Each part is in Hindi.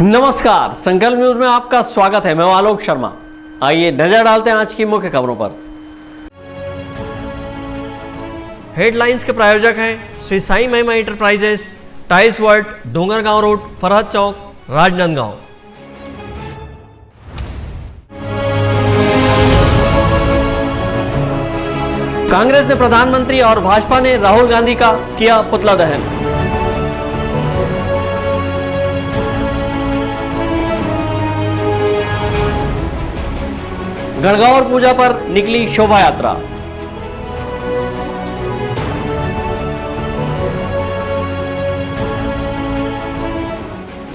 नमस्कार, संकल्प न्यूज में आपका स्वागत है। मैं आलोक शर्मा। आइए नजर डालते हैं आज की मुख्य खबरों पर। हेडलाइंस के प्रायोजक हैं Shri Sai Mahima enterprises, tiles world, Dongargaon road, Farhad Chowk, Rajnandgaon. Congress ने प्रधानमंत्री और भाजपा ने राहुल गांधी का किया पुतला दहन। गणगौर पूजा पर निकली शोभा यात्रा।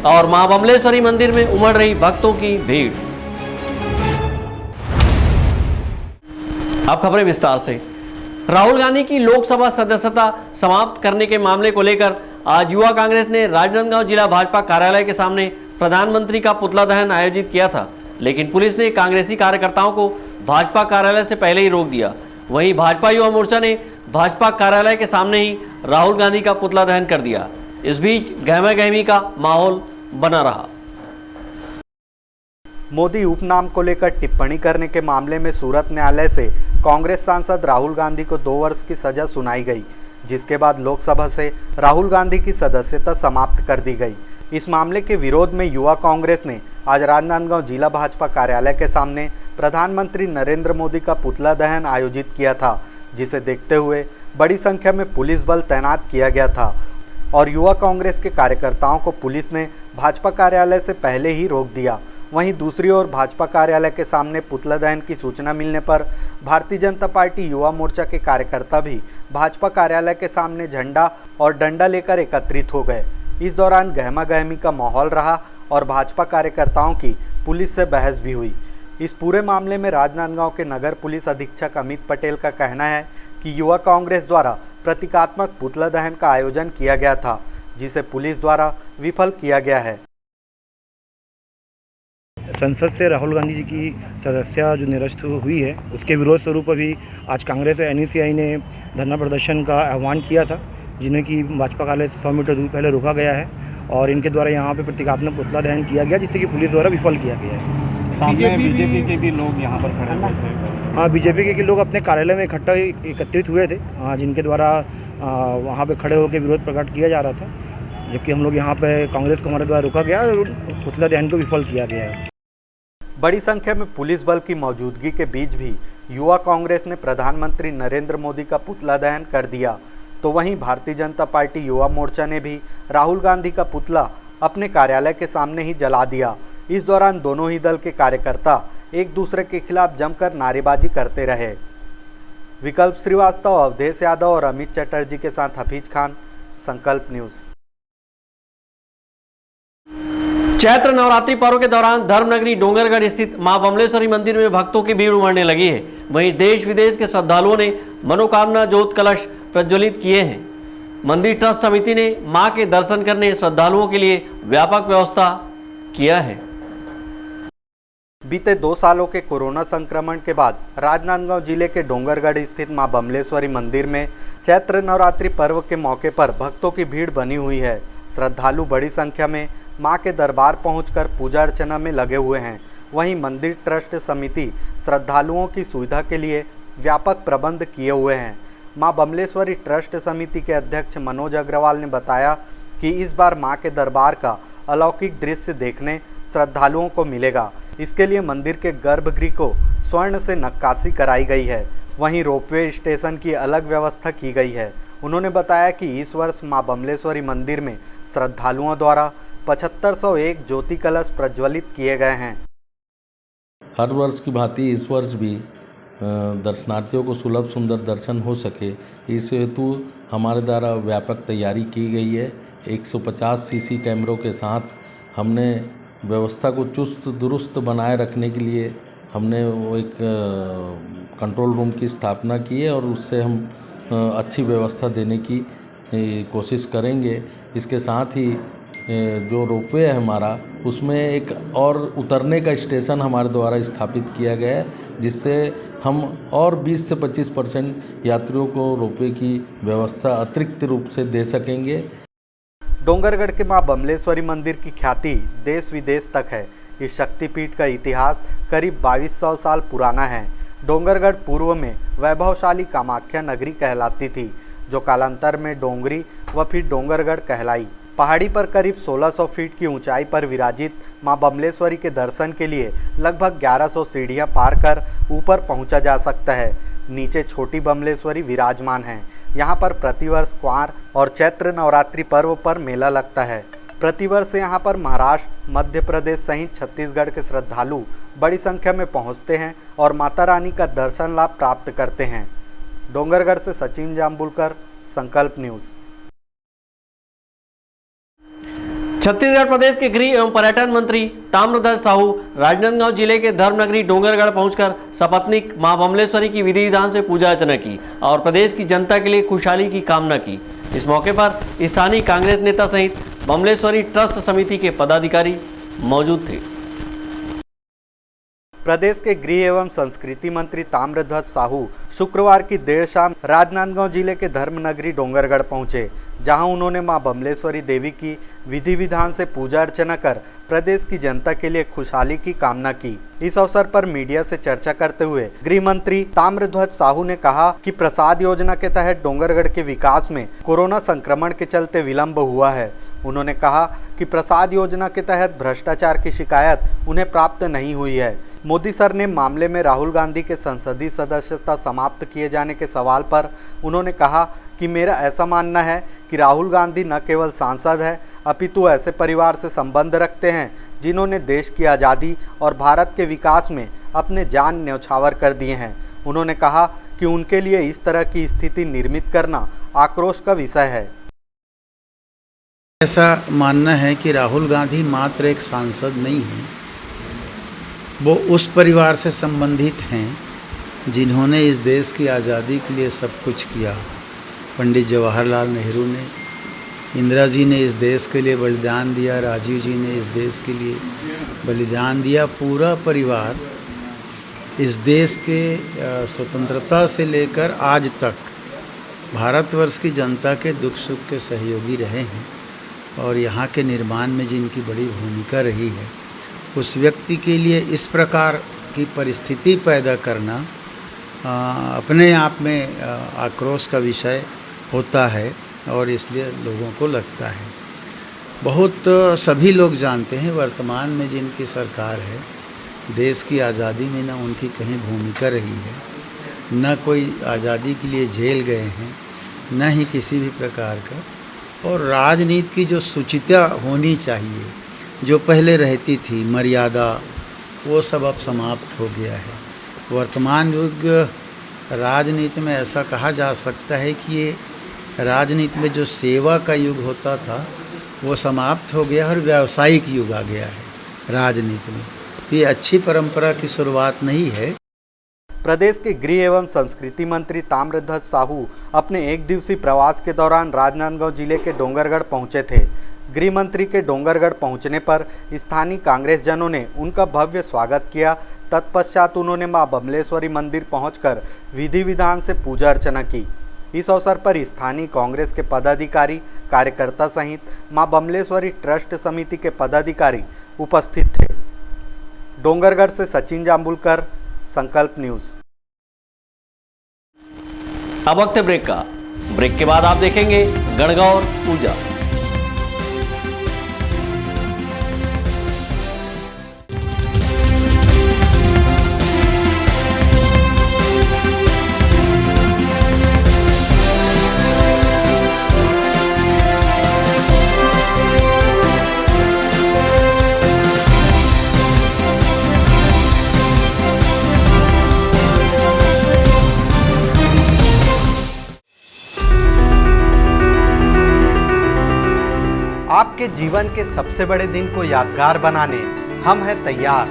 और मां बमलेश्वरी मंदिर में उमड़ रही भक्तों की भीड़। अब खबरें विस्तार से। राहुल गांधी की लोकसभा सदस्यता समाप्त करने के मामले को लेकर आज युवा कांग्रेस ने राजनांदगांव जिला भाजपा कार्यालय के सामने प्रधानमंत्री का पुतला दहन आयोजित किया था, लेकिन पुलिस ने कांग्रेसी कार्यकर्ताओं को भाजपा कार्यालय से पहले ही रोक दिया। वहीं भाजपा युवा मोर्चा ने भाजपा कार्यालय के सामने ही राहुल गांधी का पुतला दहन कर दिया। इस बीच गहमा-गहमी का माहौल बना रहा। मोदी उपनाम को लेकर टिप्पणी करने के मामले में सूरत न्यायालय से कांग्रेस सांसद राहुल गांधी को 2 वर्ष की सजा सुनाई गई, जिसके बाद लोकसभा से राहुल गांधी की सदस्यता समाप्त कर दी गई। इस मामले के विरोध में युवा कांग्रेस ने आज राजनांदगांव जिला भाजपा कार्यालय के सामने प्रधानमंत्री नरेंद्र मोदी का पुतला दहन आयोजित किया था, जिसे देखते हुए बड़ी संख्या में पुलिस बल तैनात किया गया था और युवा कांग्रेस के कार्यकर्ताओं को पुलिस ने भाजपा कार्यालय से पहले ही रोक दिया। वहीं दूसरी ओर भाजपा कार्यालय के सामने पुतला दहन की सूचना मिलने पर भारतीय जनता पार्टी युवा मोर्चा के कार्यकर्ता भी भाजपा कार्यालय के सामने झंडा और डंडा लेकर एकत्रित हो गए। इस दौरान गहमा गहमी का माहौल रहा और भाजपा कार्यकर्ताओं की पुलिस से बहस भी हुई। इस पूरे मामले में राजनांदगांव के नगर पुलिस अधीक्षक अमित पटेल का कहना है कि युवा कांग्रेस द्वारा प्रतीकात्मक पुतला दहन का आयोजन किया गया था, जिसे पुलिस द्वारा विफल किया गया है। संसद से राहुल गांधी जी की सदस्यता जो निरस्त हुई है, उसके विरोध स्वरूप अभी आज कांग्रेस और NSCI ने धरना प्रदर्शन का आह्वान किया था, जिन्हें कि भाजपा कार्यालय से 100 मीटर दूर पहले रोका गया है और इनके द्वारा यहाँ पे प्रतीकात्मक पुतला दहन किया गया, जिससे कि पुलिस द्वारा विफल किया गया है। सामने बीजेपी के भी लोग यहाँ पर खड़े हुए थे। हाँ, बीजेपी के लोग अपने कार्यालय में इकट्ठा एकत्रित हुए थे, जिनके द्वारा वहाँ पे खड़े होकर विरोध प्रकट किया जा रहा था, जबकि हम लोग यहाँ पे कांग्रेस को हमारे द्वारा रोका गया और पुतला दहन को विफल किया गया है। बड़ी संख्या में पुलिस बल की मौजूदगी के बीच भी युवा कांग्रेस ने प्रधानमंत्री नरेंद्र मोदी का पुतला दहन कर दिया, तो वहीं भारतीय जनता पार्टी युवा मोर्चा ने भी राहुल गांधी का पुतला अपने कार्यालय के सामने ही जला दिया। इस दौरान दोनों ही दल के कार्यकर्ता एक दूसरे के खिलाफ जमकर नारेबाजी करते रहे। विकल्प श्रीवास्तव, अवधेश यादव और अमित चटर्जी के साथ हफीज खान, संकल्प न्यूज। चैत्र नवरात्रि पर्व के दौरान धर्मनगरी डोंगरगढ़ स्थित मां बमलेश्वरी मंदिर में भक्तों की भीड़ उमड़ने लगी है। वहीं देश विदेश के श्रद्धालुओं ने मनोकामना ज्योत कलश प्रज्वलित किए हैं। मंदिर ट्रस्ट समिति ने मां के दर्शन करने श्रद्धालुओं के लिए व्यापक व्यवस्था किया है। बीते 2 सालों के कोरोना संक्रमण के बाद राजनांदगांव जिले के डोंगरगढ़ स्थित मां बमलेश्वरी मंदिर में चैत्र नवरात्रि पर्व के मौके पर भक्तों की भीड़ बनी हुई है। श्रद्धालु बड़ी संख्या में मां के दरबार पहुंचकर पूजा अर्चना में लगे हुए हैं। वहीं मंदिर ट्रस्ट समिति श्रद्धालुओं की सुविधा के लिए व्यापक प्रबंध किए हुए हैं। मां बमलेश्वरी ट्रस्ट समिति के अध्यक्ष मनोज अग्रवाल ने बताया कि इस बार मां के दरबार का अलौकिक दृश्य देखने श्रद्धालुओं को मिलेगा। इसके लिए मंदिर के गर्भगृह को स्वर्ण से नक्काशी कराई गई है। वहीं रोपवे स्टेशन की अलग व्यवस्था की गई है। उन्होंने बताया कि इस वर्ष मां बमलेश्वरी मंदिर में श्रद्धालुओं द्वारा 7501 ज्योति कलश प्रज्वलित किए गए हैं। हर वर्ष की भांति इस वर्ष भी दर्शनार्थियों को सुलभ सुंदर दर्शन हो सके, इस हेतु हमारे द्वारा व्यापक तैयारी की गई है। 150 सीसी कैमरों के साथ हमने व्यवस्था को चुस्त दुरुस्त बनाए रखने के लिए हमने वो एक कंट्रोल रूम की स्थापना की है और उससे हम अच्छी व्यवस्था देने की कोशिश करेंगे। इसके साथ ही जो रोपवे है हमारा, उसमें एक और उतरने का स्टेशन हमारे द्वारा स्थापित किया गया है, जिससे हम और 20 से 25% यात्रियों को रोपवे की व्यवस्था अतिरिक्त रूप से दे सकेंगे। डोंगरगढ़ के मां बमलेश्वरी मंदिर की ख्याति देश विदेश तक है। इस शक्तिपीठ का इतिहास करीब 2200 साल पुराना है। डोंगरगढ़ पूर्व में वैभवशाली कामाख्या नगरी कहलाती थी, जो कालांतर में डोंगरी व फिर डोंगरगढ़ कहलाई। पहाड़ी पर करीब 1600 फीट की ऊंचाई पर विराजित मां बमलेश्वरी के दर्शन के लिए लगभग 1100 सीढ़ियां पार कर ऊपर पहुंचा जा सकता है। नीचे छोटी बमलेश्वरी विराजमान है। यहाँ पर प्रतिवर्ष क्वार और चैत्र नवरात्रि पर्व पर मेला लगता है। प्रतिवर्ष यहाँ पर महाराष्ट्र, मध्य प्रदेश सहित छत्तीसगढ़ के श्रद्धालु बड़ी संख्या में पहुँचते हैं और माता रानी का दर्शन लाभ प्राप्त करते हैं। डोंगरगढ़ से सचिन जाम्बुलकर, संकल्प न्यूज़। छत्तीसगढ़ प्रदेश के गृह एवं पर्यटन मंत्री ताम्रध्वज साहू राजनांदगांव जिले के धर्मनगरी डोंगरगढ़ पहुंचकर सपत्नीक मां बमलेश्वरी की विधि विधान से पूजा अर्चना की और प्रदेश की जनता के लिए खुशहाली की कामना की। इस मौके पर स्थानीय कांग्रेस नेता सहित बमलेश्वरी ट्रस्ट समिति के पदाधिकारी मौजूद थे। प्रदेश के गृह एवं संस्कृति मंत्री ताम्रध्वज साहू शुक्रवार की देर शाम राजनांदगांव जिले के धर्मनगरी डोंगरगढ़ पहुंचे, जहां उन्होंने मां बमलेश्वरी देवी की विधि विधान से पूजा अर्चना कर प्रदेश की जनता के लिए खुशहाली की कामना की। इस अवसर पर मीडिया से चर्चा करते हुए गृह मंत्री ताम्रध्वज साहू ने कहा कि प्रसाद योजना के तहत डोंगरगढ़ के विकास में कोरोना संक्रमण के चलते विलंब हुआ है। उन्होंने कहा कि प्रसाद योजना के तहत भ्रष्टाचार की शिकायत उन्हें प्राप्त नहीं हुई है। मोदी सर ने मामले में राहुल गांधी के संसदीय सदस्यता समाप्त किए जाने के सवाल पर उन्होंने कहा कि मेरा ऐसा मानना है कि राहुल गांधी न केवल सांसद है, अपितु ऐसे परिवार से संबंध रखते हैं जिन्होंने देश की आज़ादी और भारत के विकास में अपने जान न्यौछावर कर दिए हैं। उन्होंने कहा कि उनके लिए इस तरह की स्थिति निर्मित करना आक्रोश का विषय है। ऐसा मानना है कि राहुल गांधी मात्र एक सांसद नहीं हैं, वो उस परिवार से संबंधित हैं जिन्होंने इस देश की आज़ादी के लिए सब कुछ किया। पंडित जवाहरलाल नेहरू ने, इंदिरा जी ने इस देश के लिए बलिदान दिया, राजीव जी ने इस देश के लिए बलिदान दिया। पूरा परिवार इस देश के स्वतंत्रता से लेकर आज तक भारतवर्ष की जनता के दुख सुख के सहयोगी रहे हैं और यहाँ के निर्माण में जिनकी बड़ी भूमिका रही है, उस व्यक्ति के लिए इस प्रकार की परिस्थिति पैदा करना अपने आप में आक्रोश का विषय होता है और इसलिए लोगों को लगता है। बहुत सभी लोग जानते हैं वर्तमान में जिनकी सरकार है, देश की आज़ादी में न उनकी कहीं भूमिका रही है, न कोई आज़ादी के लिए जेल गए हैं, न ही किसी भी प्रकार का। और राजनीति की जो शुचिता होनी चाहिए, जो पहले रहती थी मर्यादा, वो सब अब समाप्त हो गया है। वर्तमान युग राजनीति में ऐसा कहा जा सकता है कि ये राजनीति में जो सेवा का युग होता था वो समाप्त हो गया और व्यावसायिक युग आ गया है राजनीति में। ये अच्छी परंपरा की शुरुआत नहीं है। प्रदेश के गृह एवं संस्कृति मंत्री ताम्रध्वज साहू अपने एक दिवसीय प्रवास के दौरान राजनांदगांव जिले के डोंगरगढ़ पहुंचे थे। गृह मंत्री के डोंगरगढ़ पहुंचने पर स्थानीय कांग्रेस जनों ने उनका भव्य स्वागत किया। तत्पश्चात उन्होंने मां बमलेश्वरी मंदिर पहुंचकर विधि विधान से पूजा अर्चना की। इस अवसर पर स्थानीय कांग्रेस के पदाधिकारी, कार्यकर्ता सहित मां बमलेश्वरी ट्रस्ट समिति के पदाधिकारी उपस्थित थे। डोंगरगढ़ से सचिन जाम्बुलकर, संकल्प न्यूज़। अब वक्त है ब्रेक का। ब्रेक के बाद आप देखेंगे गणगौर पूजा। आपके जीवन के सबसे बड़े दिन को यादगार बनाने हम हैं तैयार।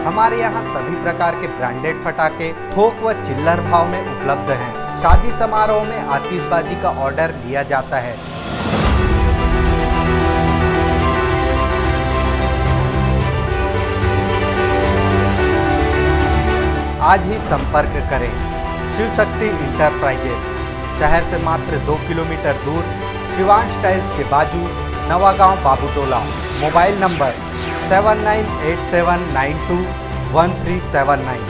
हमारे यहाँ सभी प्रकार के ब्रांडेड पटाखे थोक व चिल्लर भाव में उपलब्ध हैं। शादी समारोह में आतिशबाजी का ऑर्डर लिया जाता है। आज ही संपर्क करें शिव शक्ति इंटरप्राइजेस, शहर से मात्र 2 किलोमीटर दूर शिवांश टाइल्स के बाजू नवागांव बाबूटोला। Mobile number 7987921379।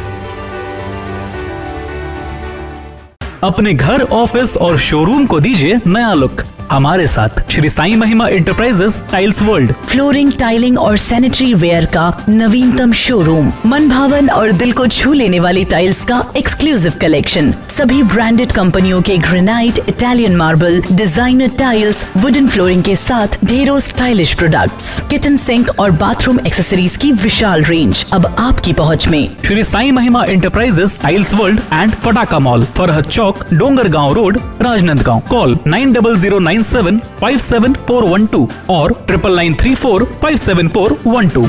अपने घर, ऑफिस और शोरूम को दीजिए नया लुक हमारे साथ Shri Sai Mahima enterprises tiles world. Flooring, tiling और सैनिटरी वेयर का नवीनतम शोरूम, मन भावन और दिल को छू लेने वाली टाइल्स का एक्सक्लूसिव कलेक्शन, सभी ब्रांडेड कंपनियों के granite, Italian marble, designer tiles, wooden flooring के साथ ढेरों स्टाइलिश प्रोडक्ट्स, किचन सिंक और बाथरूम एक्सेसरीज की विशाल रेंज अब आपकी पहुंच में। Shri Sai Mahima enterprises tiles world and Pataka mall, Farhad Chowk, Dongargaon road, Rajnandgaon. Call 9009757412 और 9994574412।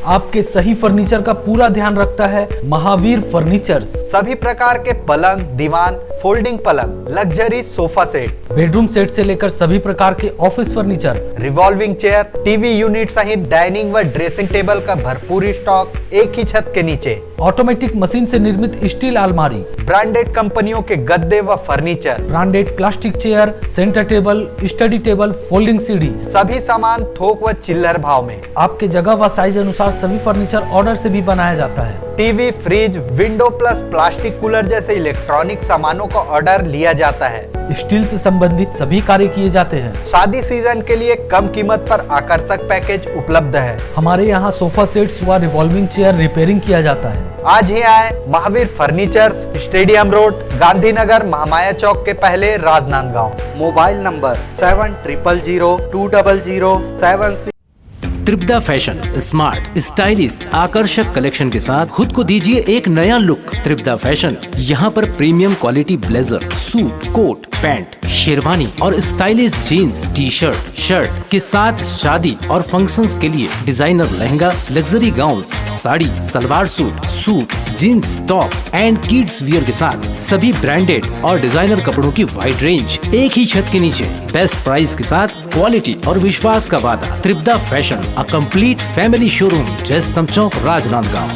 आपके सही फर्नीचर का पूरा ध्यान रखता है महावीर फर्नीचर्स। सभी प्रकार के पलंग, दीवान, फोल्डिंग पलंग, luxury sofa set, bedroom set से लेकर सभी प्रकार के office furniture, revolving chair, TV unit सहित डाइनिंग व ड्रेसिंग टेबल का भरपूर स्टॉक एक ही छत के नीचे। ऑटोमेटिक मशीन से निर्मित स्टील अलमारी, ब्रांडेड कंपनियों के गद्दे व furniture, branded plastic chair, centre table, study table, folding सीढ़ी, सभी सामान थोक व चिल्लर भाव में। आपके जगह व साइज अनुसार सभी फर्नीचर ऑर्डर से भी बनाया जाता है। TV, fridge, window plus plastic cooler जैसे इलेक्ट्रॉनिक सामानों का ऑर्डर लिया जाता है। स्टील से संबंधित सभी कार्य किए जाते हैं। शादी सीजन के लिए कम कीमत पर आकर्षक पैकेज उपलब्ध है। हमारे यहाँ सोफा सेट्स व रिवॉल्विंग चेयर रिपेयरिंग किया जाता है। आज ही आए Mahavir furnitures, stadium road, Gandhinagar, Mahamaya Chowk के पहले, Rajnandgaon. Mobile number 70002007। Tripada fashion smart, stylish, आकर्षक कलेक्शन के साथ खुद को दीजिए एक नया लुक। त्रिपदा फैशन यहाँ पर premium quality blazer, suit, coat, pant, sherwani और stylish jeans, T shirt, shirt के साथ शादी और फंक्शंस के लिए designer lehenga, luxury gowns, sari, salwar suit, suit, jeans, top and kids wear के साथ सभी ब्रांडेड और डिजाइनर कपड़ों की वाइड रेंज एक ही छत के नीचे, बेस्ट प्राइस के साथ क्वालिटी और विश्वास का वादा। Tripada fashion, a complete family showroom, Jaistambh Chowk, Rajnandgaon.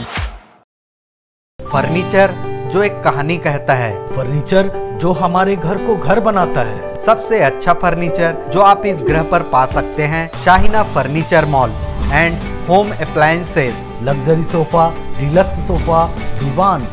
Furniture जो एक कहानी कहता है, फर्नीचर जो हमारे घर को घर बनाता है। सबसे अच्छा फर्नीचर जो आप इस ग्रह पर पा सकते हैं, Shaheena furniture mall and home appliances. Luxury sofa, deluxe sofa, दीवान,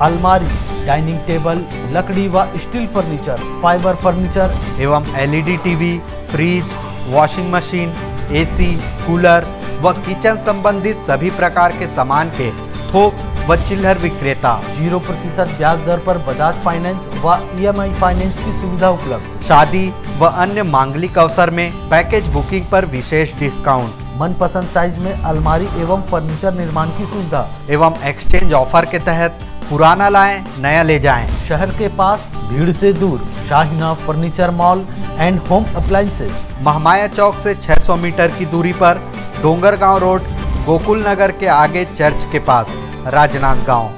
अलमारी, डाइनिंग टेबल, लकड़ी व स्टील फर्नीचर, फाइबर फर्नीचर एवं LED TV, fridge, washing machine, AC, cooler व किचन संबंधित सभी प्रकार के सामान के थोक व चिल्लर विक्रेता। 0% ब्याज दर पर बजाज फाइनेंस व EMI फाइनेंस की सुविधा उपलब्ध। शादी व अन्य मांगलिक अवसर में पैकेज बुकिंग पर विशेष डिस्काउंट। मनपसंद साइज में अलमारी एवं फर्नीचर निर्माण की सुविधा एवं एक्सचेंज ऑफर के तहत पुराना लाएं, नया ले जाएं। शहर के पास, भीड़ से दूर, Shaheena furniture mall and home appliances. Mahamaya Chowk से 600 मीटर की दूरी पर, डोंगरगांव रोड, गोकुल नगर के आगे चर्च के पास, राजनांदगांव।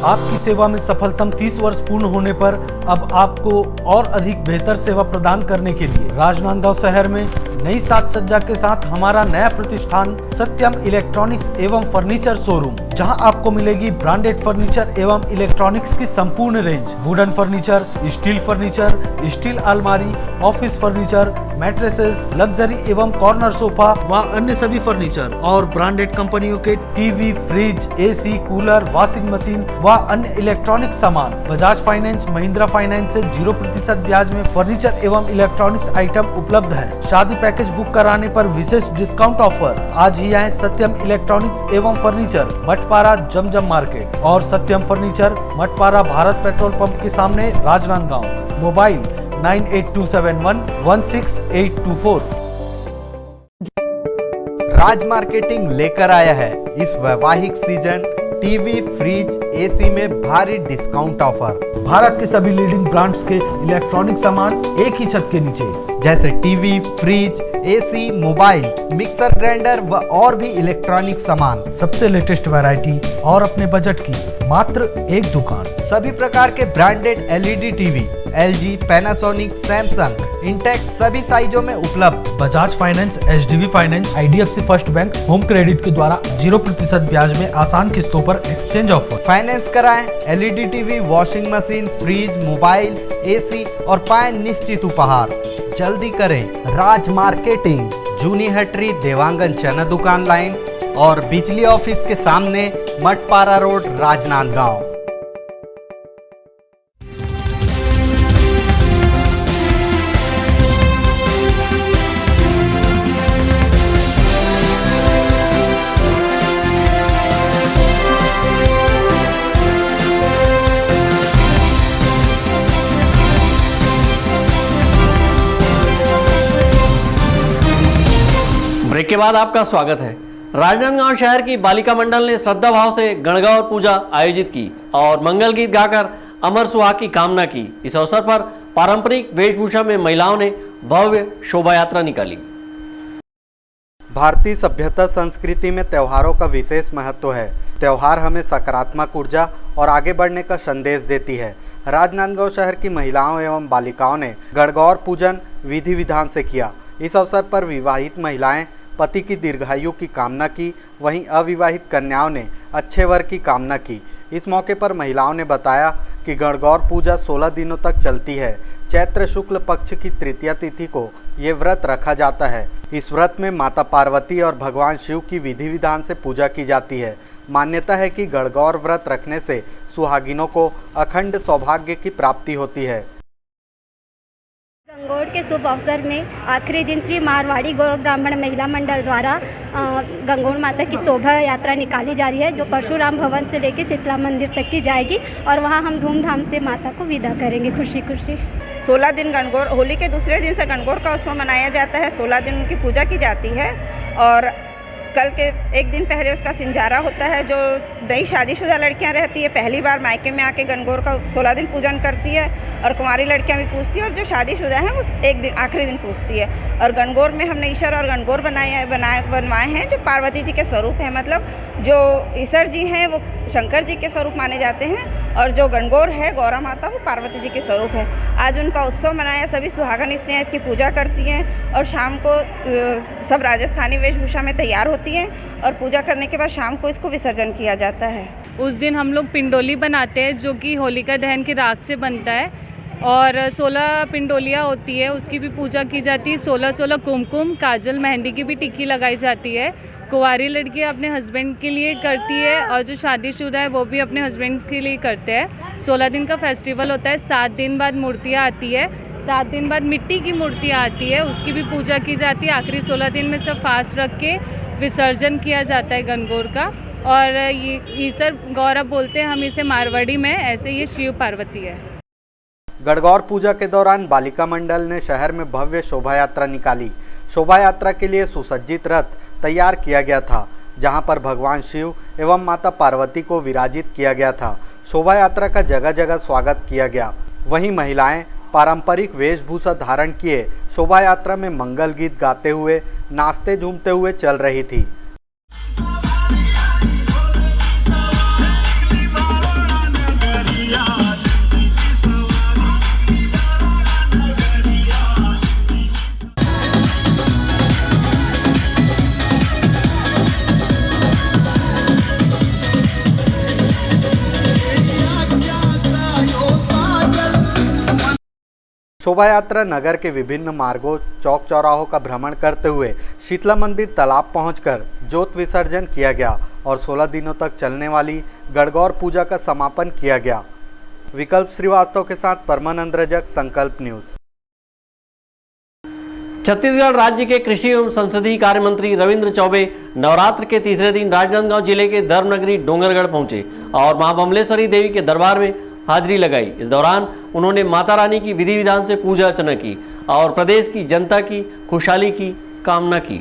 आपकी सेवा में सफलतम 30 वर्ष पूर्ण होने पर अब आपको और अधिक बेहतर सेवा प्रदान करने के लिए राजनांदगांव शहर में नई साज सज्जा के साथ हमारा नया प्रतिष्ठान सत्यम इलेक्ट्रॉनिक्स एवं फर्नीचर शोरूम, जहां आपको मिलेगी ब्रांडेड फर्नीचर एवं इलेक्ट्रॉनिक्स की संपूर्ण range. Wooden furniture, steel furniture, steel अलमारी, ऑफिस फर्नीचर, मैट्रेसेस, लग्जरी एवं कॉर्नर सोफा व अन्य सभी फर्नीचर और ब्रांडेड कंपनियों के TV, fridge, AC, cooler, washing machine व अन्य इलेक्ट्रॉनिक सामान। बजाज फाइनेंस, महिंद्रा फाइनेंस से 0% ब्याज में फर्नीचर एवं इलेक्ट्रॉनिक्स आइटम उपलब्ध है। शादी पैकेज बुक कराने पर विशेष डिस्काउंट ऑफर। आज ही आए सत्यम इलेक्ट्रॉनिक्स एवं फर्नीचर, मठपारा, जमजम मार्केट और Satyam furniture, Mathpara, Bharat petrol pump के सामने, राजनांदगांव। मोबाइल 9827116824। राज मार्केटिंग लेकर आया है इस वैवाहिक सीजन टीवी, फ्रिज, एसी में भारी डिस्काउंट ऑफर। भारत के सभी लीडिंग ब्रांड्स के इलेक्ट्रॉनिक सामान एक ही छत के नीचे, जैसे TV, fridge, AC, mobile, mixer grinder व और भी इलेक्ट्रॉनिक सामान। सबसे लेटेस्ट वैरायटी और अपने बजट की मात्र एक दुकान। सभी प्रकार के branded LED TV, LG, Panasonic, Samsung, Intex सभी साइजों में उपलब्ध। Bajaj finance, HDB finance, IDFC first bank home credit के द्वारा 0% ब्याज में आसान किस्तों पर एक्सचेंज ऑफर। फाइनेंस कराएं LED TV, washing machine, fridge, mobile, AC और पाएं निश्चित उपहार। जल्दी करें, राज मार्केटिंग, जूनी हटरी, देवांगन चना दुकान लाइन और बिजली ऑफिस के सामने, मटपारा रोड, राजनांदगांव। ब्रेक के बाद आपका स्वागत है। राजनांदगांव शहर की बालिका मंडल ने श्रद्धा भाव से गणगौर पूजा आयोजित की और मंगल गीत गाकर अमर सुहाग की कामना की। इस अवसर पर पारंपरिक वेशभूषा में महिलाओं ने भव्य शोभा यात्रा निकाली। भारतीय सभ्यता संस्कृति में त्योहारों का विशेष महत्व है। त्योहार हमें सकारात्मक ऊर्जा और आगे बढ़ने का संदेश देती है। राजनांदगांव शहर की महिलाओं एवं बालिकाओं ने गणगौर पूजन विधि विधान से किया। इस अवसर पर विवाहित महिलाएं पति की दीर्घायु की कामना की, वहीं अविवाहित कन्याओं ने अच्छे वर की कामना की। इस मौके पर महिलाओं ने बताया कि गणगौर पूजा 16 दिनों तक चलती है। चैत्र शुक्ल पक्ष की तृतीया तिथि को ये व्रत रखा जाता है। इस व्रत में माता पार्वती और भगवान शिव की विधि विधान से पूजा की जाती है। मान्यता है कि गणगौर व्रत रखने से सुहागिनों को अखंड सौभाग्य की प्राप्ति होती है। गणगौर के शुभ अवसर में आखिरी दिन श्री मारवाड़ी गौर ब्राह्मण महिला मंडल द्वारा गणगौर माता की शोभा यात्रा निकाली जा रही है, जो परशुराम भवन से लेकर शीतला मंदिर तक की जाएगी और वहां हम धूमधाम से माता को विदा करेंगे खुशी खुशी। 16 दिन गणगौर, होली के दूसरे दिन से गणगौर का उत्सव मनाया जाता है। 16 दिन उनकी पूजा की जाती है और कल के एक दिन पहले उसका सिंजारा होता है। जो नई शादीशुदा लड़कियां रहती है पहली बार मायके में आके गणगौर का 16 दिन पूजन करती है और कुंवारी लड़कियां भी पूजती है और जो शादीशुदा हैं उस एक दिन आखिरी दिन पूजती है। और गणगौर में हमने ईश्वर और गणगौर बनवाए हैं जो पार्वती जी के स्वरूप है। मतलब जो ईश्वर जी हैं वो शंकर जी के स्वरूप माने जाते हैं और जो गणगौर है गौरा माता वो पार्वती जी के स्वरूप है। आज उनका उत्सव मनाया, सभी सुहागन स्त्रियाँ इसकी पूजा करती हैं और शाम को सब राजस्थानी वेशभूषा में तैयार होती हैं और पूजा करने के बाद शाम को इसको विसर्जन किया जाता है। उस दिन हम लोग पिंडोली बनाते हैं जो कि होलिका दहन की राख से बनता है और 16 पिंडोलियाँ होती है, उसकी भी पूजा की जाती है। 16 कुमकुम, काजल, मेहंदी की भी टिक्की लगाई जाती है। कुंवारी लड़की अपने हस्बैंड के लिए करती है और जो शादीशुदा है वो भी अपने हस्बैंड के लिए करते हैं। 16 दिन का फेस्टिवल होता है। 7 दिन बाद मूर्तियाँ आती है, 7 दिन बाद मिट्टी की मूर्तियाँ आती है, उसकी भी पूजा की जाती है। आखिरी 16 दिन में सब फास्ट रख के विसर्जन किया जाता है गणगौर का। और ये ईसर गौरव बोलते हैं हम इसे मारवाड़ी में, ऐसे ये शिव पार्वती है। गणगौर पूजा के दौरान बालिका मंडल ने शहर में भव्य शोभा यात्रा निकाली। शोभा यात्रा के लिए सुसज्जित रथ तैयार किया गया था, जहां पर भगवान शिव एवं माता पार्वती को विराजित किया गया था। शोभा यात्रा का जगह जगह स्वागत किया गया। वहीं महिलाएं पारंपरिक वेशभूषा धारण किए शोभा यात्रा में मंगल गीत गाते हुए, नाचते झूमते हुए चल रही थी। शोभा यात्रा नगर के विभिन्न मार्गों, चौक चौराहों का भ्रमण करते हुए शीतला मंदिर तालाब पहुंचकर ज्योत विसर्जन किया गया और 16 दिनों तक चलने वाली गणगौर पूजा का समापन किया गया। विकल्प श्रीवास्तव के साथ परमानंद रजक, संकल्प न्यूज। छत्तीसगढ़ राज्य के कृषि एवं संसदीय कार्य मंत्री रविंद्र चौबे नवरात्र के तीसरे दिन राजनांदगांव जिले के धर्मनगरी डोंगरगढ़ पहुंचे और मां बमलेश्वरी देवी के दरबार में हाजिरी लगाई। इस दौरान उन्होंने माता रानी की विधि विधान से पूजा अर्चना की और प्रदेश की जनता की खुशहाली की कामना की।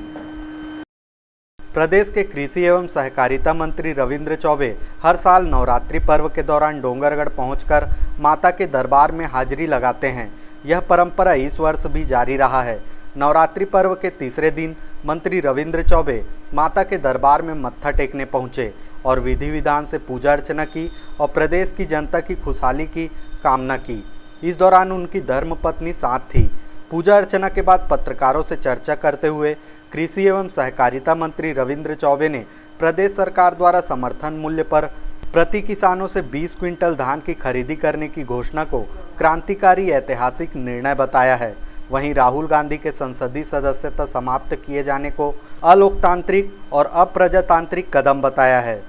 प्रदेश के कृषि एवं सहकारिता मंत्री रविंद्र चौबे हर साल नवरात्रि पर्व के दौरान डोंगरगढ़ पहुंचकर माता के दरबार में हाजिरी लगाते हैं। यह परंपरा इस वर्ष भी जारी रहा है। नवरात्रि पर्व के तीसरे दिन मंत्री रविंद्र चौबे माता के दरबार में मत्था टेकने पहुंचे और विधि विधान से पूजा अर्चना की और प्रदेश की जनता की खुशहाली की कामना की। इस दौरान उनकी धर्मपत्नी साथ थी। पूजा अर्चना के बाद पत्रकारों से चर्चा करते हुए कृषि एवं सहकारिता मंत्री रविंद्र चौबे ने प्रदेश सरकार द्वारा समर्थन मूल्य पर प्रति किसानों से 20 क्विंटल धान की खरीदी करने की घोषणा को क्रांतिकारी ऐतिहासिक निर्णय बताया है। वहीं राहुल गांधी के संसदीय सदस्यता समाप्त किए जाने को अलोकतांत्रिक और अप्रजातांत्रिक कदम बताया है।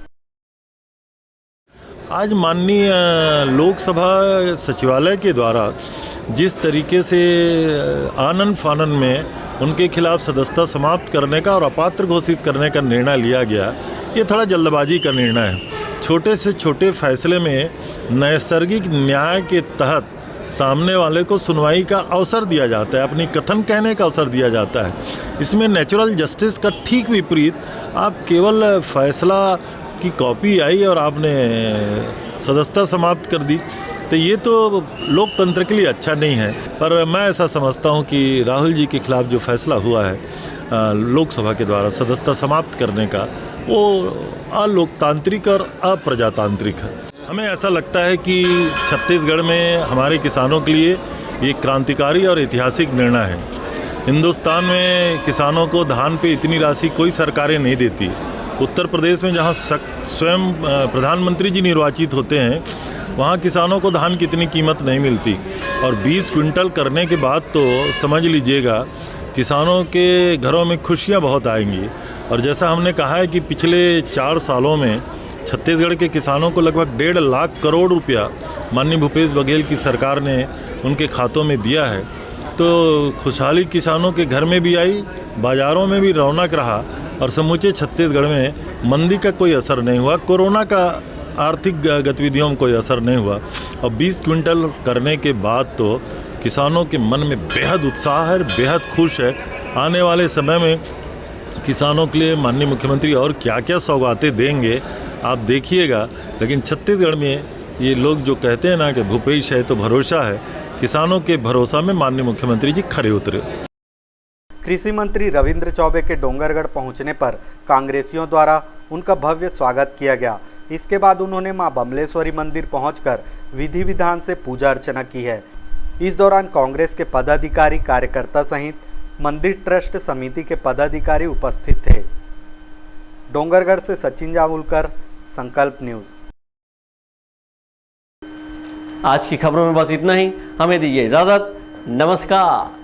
आज माननीय लोकसभा सचिवालय के द्वारा जिस तरीके से आनन फानन में उनके खिलाफ सदस्यता समाप्त करने का और अपात्र घोषित करने का निर्णय लिया गया, ये थोड़ा जल्दबाजी का निर्णय है। छोटे से छोटे फैसले में नैसर्गिक न्याय के तहत सामने वाले को सुनवाई का अवसर दिया जाता है, अपनी कथन कहने का अवसर दिया जाता है। इसमें नेचुरल जस्टिस का ठीक विपरीत आप केवल फैसला की कॉपी आई और आपने सदस्यता समाप्त कर दी, तो ये तो लोकतंत्र के लिए अच्छा नहीं है। पर मैं ऐसा समझता हूँ कि राहुल जी के खिलाफ जो फैसला हुआ है लोकसभा के द्वारा सदस्यता समाप्त करने का, वो अलोकतांत्रिक और अप्रजातांत्रिक है। हमें ऐसा लगता है कि छत्तीसगढ़ में हमारे किसानों के लिए ये क्रांतिकारी और ऐतिहासिक निर्णय है। हिंदुस्तान में किसानों को धान पे इतनी राशि कोई सरकारें नहीं देती। उत्तर प्रदेश में जहाँ स्वयं प्रधानमंत्री जी निर्वाचित होते हैं, वहाँ किसानों को धान की इतनी कीमत नहीं मिलती। और 20 क्विंटल करने के बाद तो समझ लीजिएगा किसानों के घरों में खुशियाँ बहुत आएंगी। और जैसा हमने कहा है कि पिछले 4 सालों में छत्तीसगढ़ के किसानों को लगभग 1.5 लाख करोड़ रुपया माननीय भूपेश बघेल की सरकार ने उनके खातों में दिया है। तो खुशहाली किसानों के घर में भी आई, बाज़ारों में भी रौनक रहा और समूचे छत्तीसगढ़ में मंदी का कोई असर नहीं हुआ, कोरोना का आर्थिक गतिविधियों में कोई असर नहीं हुआ। और 20 क्विंटल करने के बाद तो किसानों के मन में बेहद उत्साह है, बेहद खुश है। आने वाले समय में किसानों के लिए माननीय मुख्यमंत्री और क्या क्या सौगातें देंगे आप देखिएगा। लेकिन छत्तीसगढ़ में ये लोग जो कहते हैं ना कि भूपेश है तो भरोसा है, किसानों के भरोसा में माननीय मुख्यमंत्री जी खरे उतरे। कृषि मंत्री रविंद्र चौबे के डोंगरगढ़ पहुंचने पर कांग्रेसियों द्वारा उनका भव्य स्वागत किया गया। इसके बाद उन्होंने मां बमलेश्वरी मंदिर पहुंचकर विधि विधान से पूजा अर्चना की है। इस दौरान कांग्रेस के पदाधिकारी, कार्यकर्ता सहित मंदिर ट्रस्ट समिति के पदाधिकारी उपस्थित थे। डोंगरगढ़ से सचिन जामुलकर, संकल्प न्यूज। आज की खबरों में बस इतना ही। हमें दीजिए इजाजत। नमस्कार।